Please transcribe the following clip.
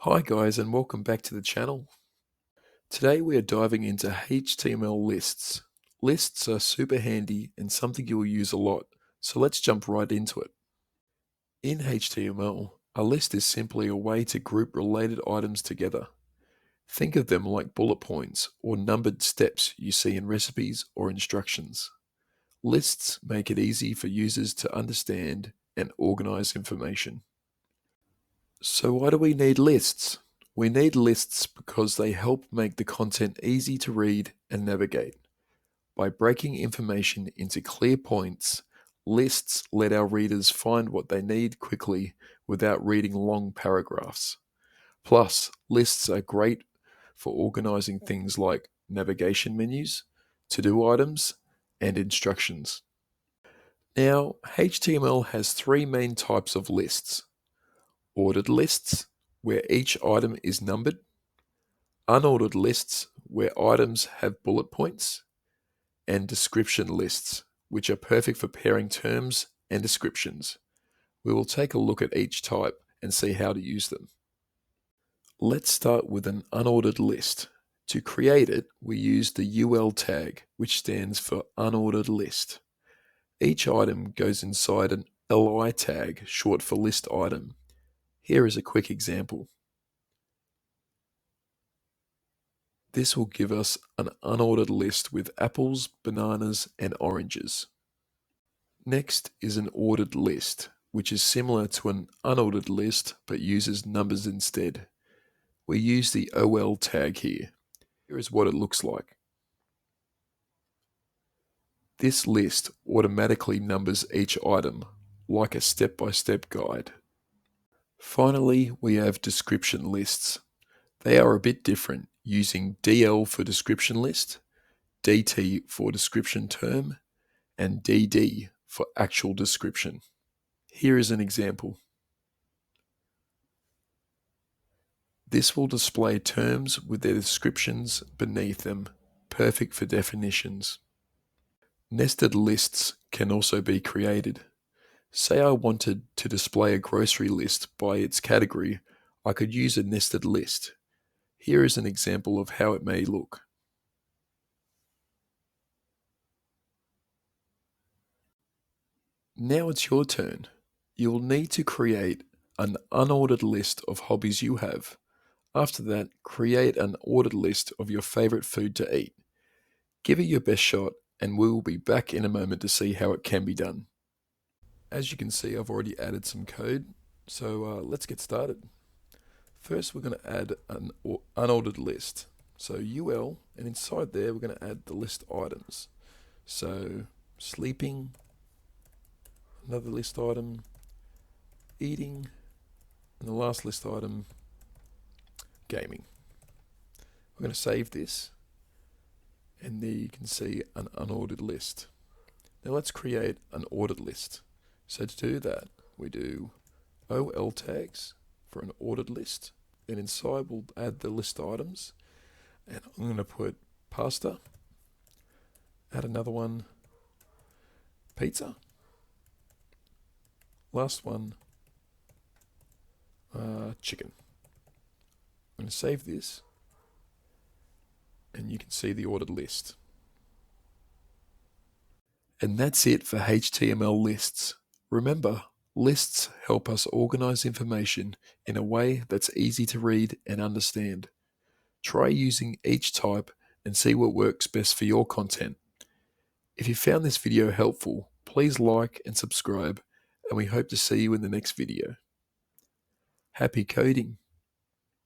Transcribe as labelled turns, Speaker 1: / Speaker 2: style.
Speaker 1: Hi guys and welcome back to the channel. Today we are diving into HTML lists. Lists are super handy and something you will use a lot, so let's jump right into it. In HTML, a list is simply a way to group related items together. Think of them like bullet points or numbered steps you see in recipes or instructions. Lists make it easy for users to understand and organize information. So why do we need lists? We need lists because they help make the content easy to read and navigate. By breaking information into clear points, lists let our readers find what they need quickly without reading long paragraphs. Plus, lists are great for organizing things like navigation menus, to-do items, and instructions. Now, HTML has three main types of lists: ordered lists, where each item is numbered; unordered lists, where items have bullet points; and description lists, which are perfect for pairing terms and descriptions. We will take a look at each type and see how to use them. Let's start with an unordered list. To create it, we use the UL tag, which stands for unordered list. Each item goes inside an LI tag, short for list item. Here is a quick example. This will give us an unordered list with apples, bananas, and oranges. Next is an ordered list, which is similar to an unordered list but uses numbers instead. We use the OL tag here. Here is what it looks like. This list automatically numbers each item, like a step-by-step guide. Finally, we have description lists. They are a bit different, using DL for description list, DT for description term, and DD for actual description. Here is an example. This will display terms with their descriptions beneath them, perfect for definitions. Nested lists can also be created. Say I wanted to display a grocery list by its category, I could use a nested list. Here is an example of how it may look. Now it's your turn. You will need to create an unordered list of hobbies you have. After that, create an ordered list of your favorite food to eat. Give it your best shot, and we will be back in a moment to see how it can be done. As you can see, I've already added some code, so let's get started. First, we're going to add an unordered list. So UL, and inside there, we're going to add the list items. So sleeping, another list item, eating, and the last list item, gaming. We're going to save this, and there you can see an unordered list. Now let's create an ordered list. So to do that, we do OL tags for an ordered list. Then inside we'll add the list items, and I'm going to put pasta, add another one, pizza, last one, chicken. I'm going to save this, and you can see the ordered list. And that's it for HTML lists. Remember, lists help us organize information in a way that's easy to read and understand. Try using each type and see what works best for your content. If you found this video helpful, please like and subscribe, and we hope to see you in the next video. Happy coding!